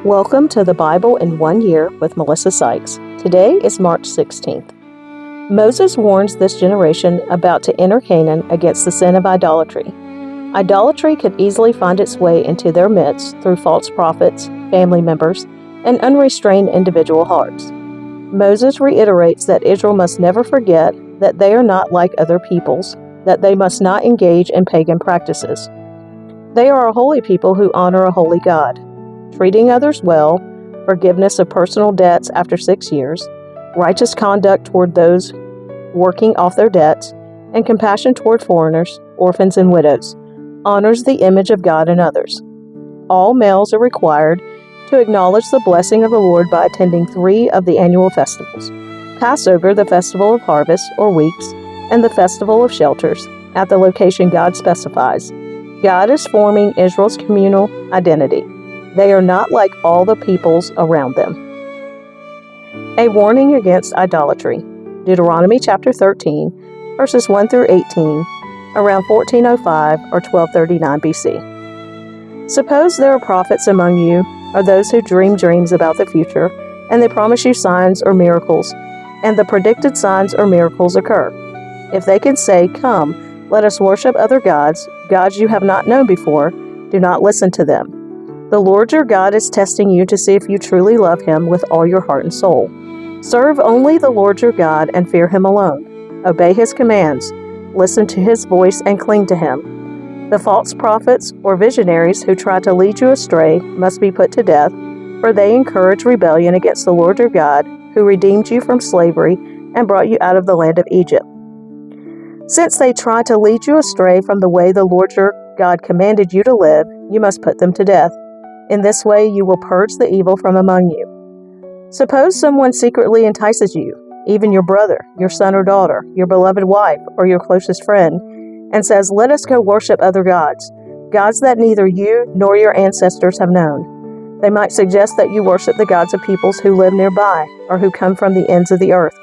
Welcome to the Bible in 1 Year with Melissa Sykes. Today is March 16th. Moses warns this generation about to enter Canaan against the sin of idolatry. Idolatry could easily find its way into their midst through false prophets, family members, and unrestrained individual hearts. Moses reiterates that Israel must never forget that they are not like other peoples, that they must not engage in pagan practices. They are a holy people who honor a holy God. Treating others well, forgiveness of personal debts after 6 years, righteous conduct toward those working off their debts, and compassion toward foreigners, orphans, and widows honors the image of God in others. All males are required to acknowledge the blessing of the Lord by attending 3 of the annual festivals: Passover, the Festival of Harvest or Weeks, and the Festival of Shelters, at the location God specifies. God is forming Israel's communal identity. They are not like all the peoples around them. A warning against idolatry. Deuteronomy chapter 13, verses 1 through 18, around 1405 or 1239 BC. Suppose there are prophets among you, or those who dream dreams about the future, and they promise you signs or miracles, and the predicted signs or miracles occur. If they can say, "Come, let us worship other gods, gods you have not known before," do not listen to them. The Lord your God is testing you to see if you truly love Him with all your heart and soul. Serve only the Lord your God and fear Him alone. Obey His commands, listen to His voice, and cling to Him. The false prophets or visionaries who try to lead you astray must be put to death, for they encourage rebellion against the Lord your God, who redeemed you from slavery and brought you out of the land of Egypt. Since they try to lead you astray from the way the Lord your God commanded you to live, you must put them to death. In this way you will purge the evil from among you. Suppose someone secretly entices you, even your brother, your son or daughter, your beloved wife, or your closest friend, and says, "Let us go worship other gods, gods that neither you nor your ancestors have known." They might suggest that you worship the gods of peoples who live nearby, or who come from the ends of the earth.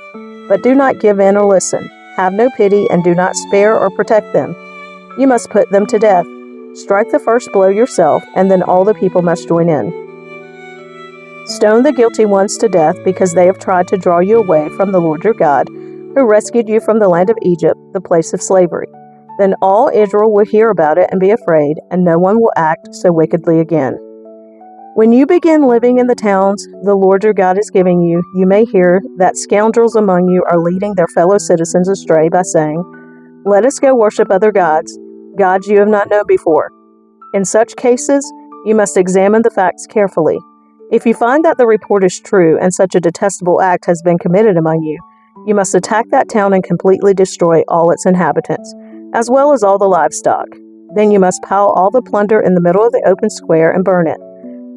But do not give in or listen. Have no pity and do not spare or protect them. You must put them to death. Strike the first blow yourself, and then all the people must join in. Stone the guilty ones to death because they have tried to draw you away from the Lord your God, who rescued you from the land of Egypt, the place of slavery. Then all Israel will hear about it and be afraid, and no one will act so wickedly again. When you begin living in the towns the Lord your God is giving you, you may hear that scoundrels among you are leading their fellow citizens astray by saying, "Let us go worship other gods, gods you have not known before." In such cases, you must examine the facts carefully. If you find that the report is true and such a detestable act has been committed among you, you must attack that town and completely destroy all its inhabitants, as well as all the livestock. Then you must pile all the plunder in the middle of the open square and burn it.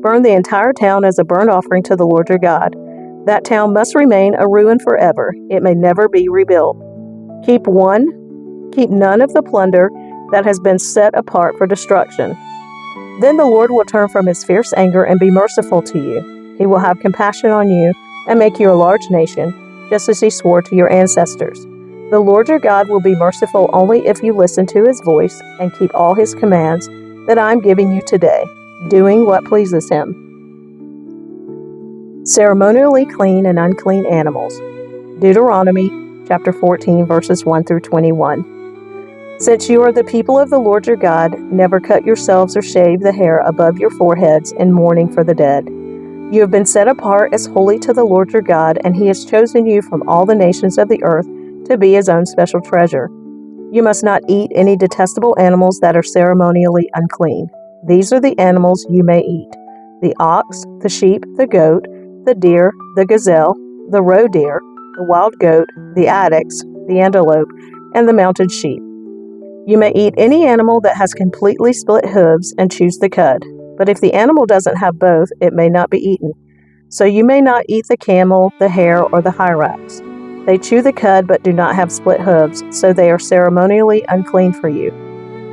Burn the entire town as a burnt offering to the Lord your God. That town must remain a ruin forever. It may never be rebuilt. Keep none of the plunder that has been set apart for destruction. Then the Lord will turn from His fierce anger and be merciful to you. He will have compassion on you and make you a large nation, just as He swore to your ancestors. The Lord your God will be merciful only if you listen to His voice and keep all His commands that I am giving you today, doing what pleases Him. Ceremonially clean and unclean animals. Deuteronomy chapter 14, verses 1 through 21. Since you are the people of the Lord your God, never cut yourselves or shave the hair above your foreheads in mourning for the dead. You have been set apart as holy to the Lord your God, and He has chosen you from all the nations of the earth to be His own special treasure. You must not eat any detestable animals that are ceremonially unclean. These are the animals you may eat: the ox, the sheep, the goat, the deer, the gazelle, the roe deer, the wild goat, the addax, the antelope, and the mountain sheep. You may eat any animal that has completely split hooves and choose the cud. But if the animal doesn't have both, it may not be eaten. So you may not eat the camel, the hare, or the hyrax. They chew the cud but do not have split hooves, so they are ceremonially unclean for you.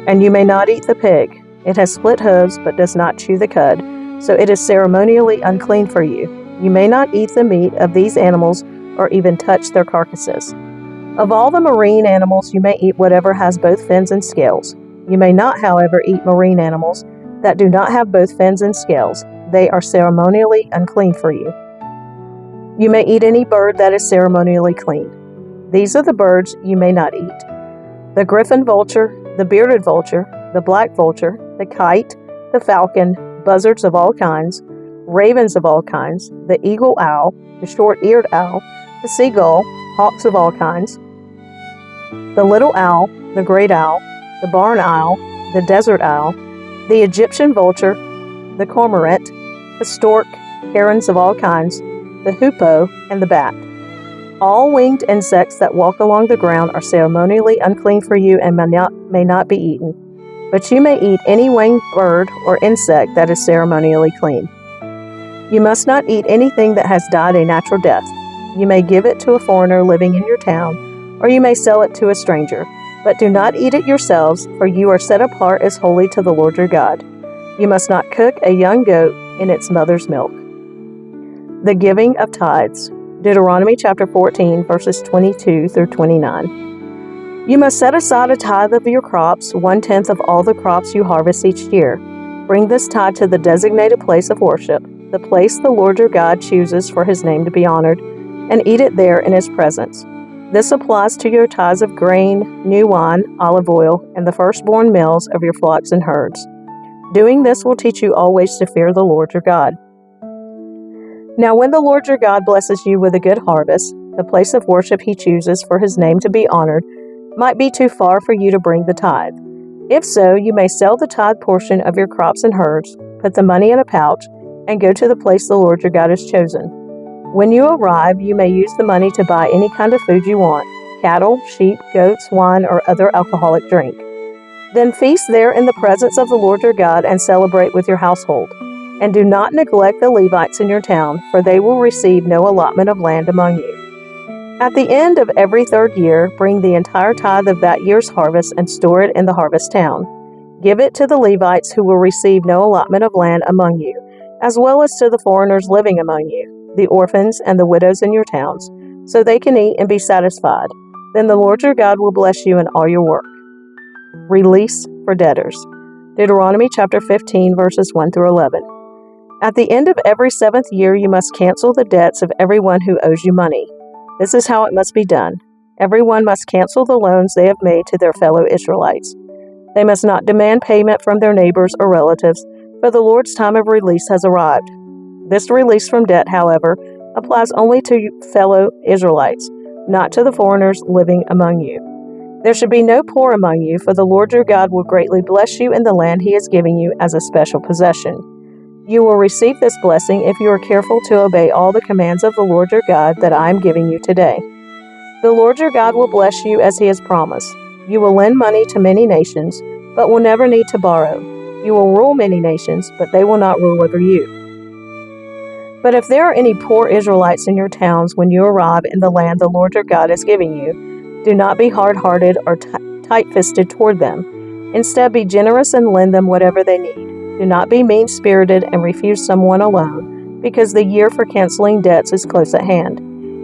And you may not eat the pig. It has split hooves but does not chew the cud, so it is ceremonially unclean for you. You may not eat the meat of these animals or even touch their carcasses. Of all the marine animals, you may eat whatever has both fins and scales. You may not, however, eat marine animals that do not have both fins and scales, they are ceremonially unclean for you. You may eat any bird that is ceremonially clean. These are the birds you may not eat: the griffin vulture, the bearded vulture, the black vulture, the kite, the falcon, buzzards of all kinds, ravens of all kinds, the eagle owl, the short-eared owl, the seagull, hawks of all kinds, the little owl, the great owl, the barn owl, the desert owl, the Egyptian vulture, the cormorant, the stork, herons of all kinds, the hoopoe, and the bat. All winged insects that walk along the ground are ceremonially unclean for you and may not be eaten, but you may eat any winged bird or insect that is ceremonially clean. You must not eat anything that has died a natural death. You may give it to a foreigner living in your town, or you may sell it to a stranger, but do not eat it yourselves, for you are set apart as holy to the Lord your God. You must not cook a young goat in its mother's milk. The giving of tithes. Deuteronomy chapter 14, verses 22 through 29. You must set aside a tithe of your crops, 1/10 of all the crops you harvest each year. Bring this tithe to the designated place of worship, the place the Lord your God chooses for his name to be honored, and eat it there in his presence. This applies to your tithes of grain, new wine, olive oil, and the firstborn males of your flocks and herds. Doing this will teach you always to fear the Lord your God. Now when the Lord your God blesses you with a good harvest, the place of worship he chooses for his name to be honored might be too far for you to bring the tithe. If so, you may sell the tithe portion of your crops and herds, put the money in a pouch, and go to the place the Lord your God has chosen. When you arrive, you may use the money to buy any kind of food you want: cattle, sheep, goats, wine, or other alcoholic drink. Then feast there in the presence of the Lord your God and celebrate with your household. And do not neglect the Levites in your town, for they will receive no allotment of land among you. At the end of every third year, bring the entire tithe of that year's harvest and store it in the harvest town. Give it to the Levites, who will receive no allotment of land among you, as well as to the foreigners living among you, the orphans and the widows in your towns, so they can eat and be satisfied. Then the Lord your God will bless you in all your work. Release for debtors. Deuteronomy chapter 15, verses 1 through 11. At the end of every 7th year, you must cancel the debts of everyone who owes you money. This is how it must be done. Everyone must cancel the loans they have made to their fellow Israelites. They must not demand payment from their neighbors or relatives, for the Lord's time of release has arrived. This release from debt, however, applies only to fellow Israelites, not to the foreigners living among you. There should be no poor among you, for the Lord your God will greatly bless you in the land he is giving you as a special possession. You will receive this blessing if you are careful to obey all the commands of the Lord your God that I am giving you today. The Lord your God will bless you as he has promised. You will lend money to many nations, but will never need to borrow. You will rule many nations, but they will not rule over you. But if there are any poor Israelites in your towns when you arrive in the land the Lord your God is giving you, do not be hard-hearted or tight-fisted toward them. Instead, be generous and lend them whatever they need. Do not be mean-spirited and refuse someone a loan, because the year for canceling debts is close at hand.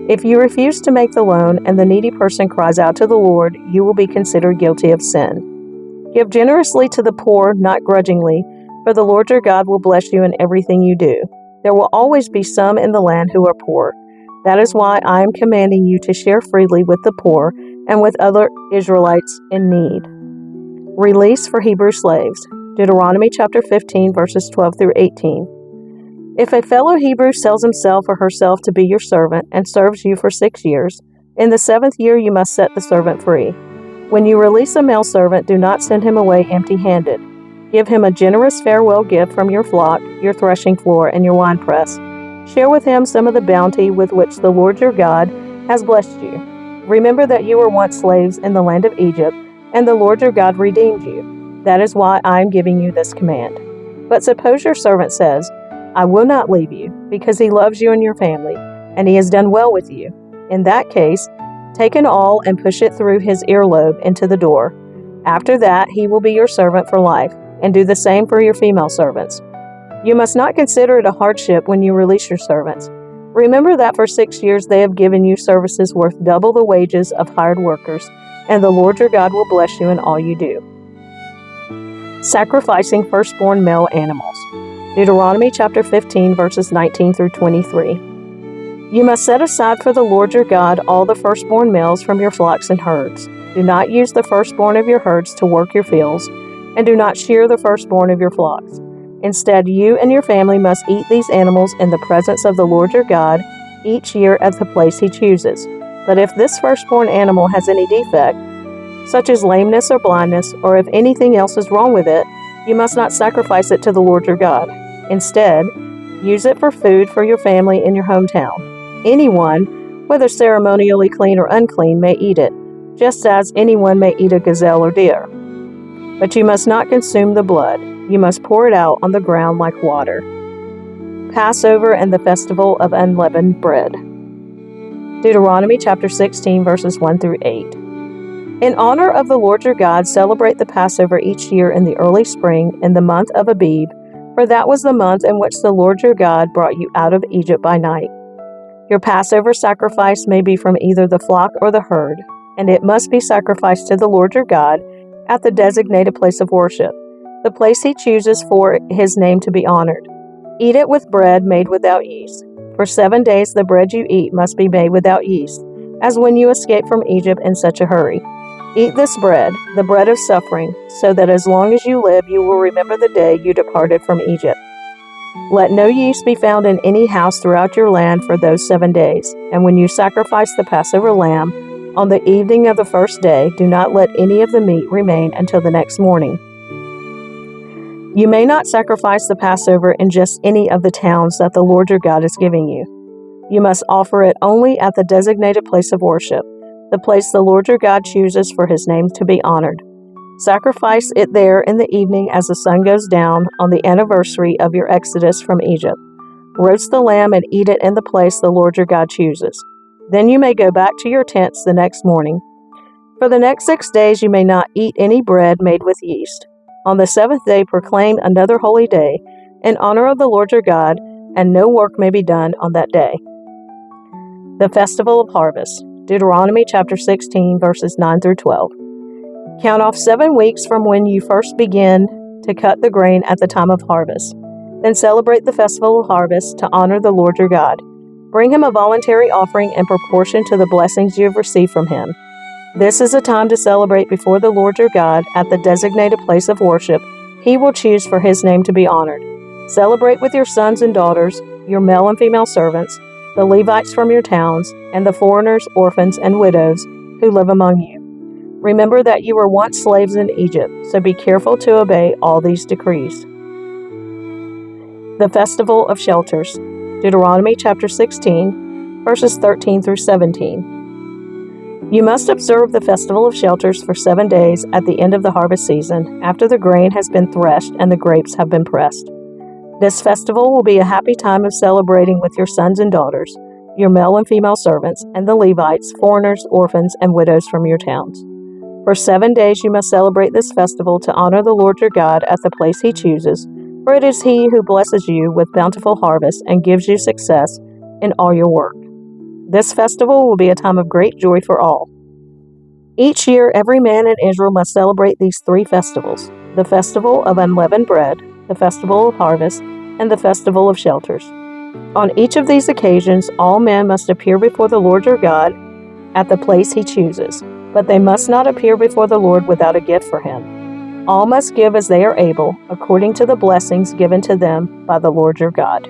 If you refuse to make the loan and the needy person cries out to the Lord, you will be considered guilty of sin. Give generously to the poor, not grudgingly, for the Lord your God will bless you in everything you do. There will always be some in the land who are poor. That is why I am commanding you to share freely with the poor and with other Israelites in need. Release for Hebrew slaves. Deuteronomy chapter 15, verses 12 through 18. If a fellow Hebrew sells himself or herself to be your servant and serves you for 6 years, in the 7th year you must set the servant free. When you release a male servant, do not send him away empty-handed. Give him a generous farewell gift from your flock, your threshing floor, and your winepress. Share with him some of the bounty with which the Lord your God has blessed you. Remember that you were once slaves in the land of Egypt, and the Lord your God redeemed you. That is why I am giving you this command. But suppose your servant says, I will not leave you, because he loves you and your family, and he has done well with you. In that case, take an awl and push it through his earlobe into the door. After that, he will be your servant for life, and do the same for your female servants. You must not consider it a hardship when you release your servants. Remember that for 6 years they have given you services worth double the wages of hired workers, and the Lord your God will bless you in all you do. Sacrificing firstborn male animals. Deuteronomy chapter 15, verses 19 through 23. You must set aside for the Lord your God all the firstborn males from your flocks and herds. Do not use the firstborn of your herds to work your fields, and do not shear the firstborn of your flocks. Instead, you and your family must eat these animals in the presence of the Lord your God each year at the place he chooses. But if this firstborn animal has any defect, such as lameness or blindness, or if anything else is wrong with it, you must not sacrifice it to the Lord your God. Instead, use it for food for your family in your hometown. Anyone, whether ceremonially clean or unclean, may eat it, just as anyone may eat a gazelle or deer. But you must not consume the blood. You must pour it out on the ground like water. Passover and the Festival of Unleavened Bread. Deuteronomy chapter 16, verses 1 through 8. In honor of the Lord your God, celebrate the Passover each year in the early spring in the month of Abib, for that was the month in which the Lord your God brought you out of Egypt by night. Your Passover sacrifice may be from either the flock or the herd, and it must be sacrificed to the Lord your God at the designated place of worship, the place he chooses for his name to be honored. Eat it with bread made without yeast. For 7 days the bread you eat must be made without yeast, as when you escaped from Egypt in such a hurry. Eat this bread, the bread of suffering, so that as long as you live you will remember the day you departed from Egypt. Let no yeast be found in any house throughout your land for those 7 days. And when you sacrifice the Passover lamb on the evening of the first day, do not let any of the meat remain until the next morning. You may not sacrifice the Passover in just any of the towns that the Lord your God is giving you. You must offer it only at the designated place of worship, the place the Lord your God chooses for his name to be honored. Sacrifice it there in the evening as the sun goes down on the anniversary of your exodus from Egypt. Roast the lamb and eat it in the place the Lord your God chooses. Then you may go back to your tents the next morning. For the next 6 days you may not eat any bread made with yeast. On the 7th day proclaim another holy day in honor of the Lord your God, and no work may be done on that day. The Festival of Harvest. Deuteronomy chapter 16, verses 9 through 12. Count off 7 weeks from when you first begin to cut the grain at the time of harvest. Then celebrate the Festival of Harvest to honor the Lord your God. Bring him a voluntary offering in proportion to the blessings you have received from him. This is a time to celebrate before the Lord your God at the designated place of worship he will choose for his name to be honored. Celebrate with your sons and daughters, your male and female servants, the Levites from your towns, and the foreigners, orphans, and widows who live among you. Remember that you were once slaves in Egypt, so be careful to obey all these decrees. The Festival of Shelters. Deuteronomy chapter 16, verses 13 through 17. You must observe the Festival of Shelters for 7 days at the end of the harvest season, after the grain has been threshed and the grapes have been pressed. This festival will be a happy time of celebrating with your sons and daughters, your male and female servants, and the Levites, foreigners, orphans, and widows from your towns. For 7 days you must celebrate this festival to honor the Lord your God at the place he chooses, for it is he who blesses you with bountiful harvest and gives you success in all your work. This festival will be a time of great joy for all. Each year, every man in Israel must celebrate these 3 festivals: the Festival of Unleavened Bread, the Festival of Harvest, and the Festival of Shelters. On each of these occasions, all men must appear before the Lord your God at the place he chooses, but they must not appear before the Lord without a gift for him. All must give as they are able, according to the blessings given to them by the Lord your God.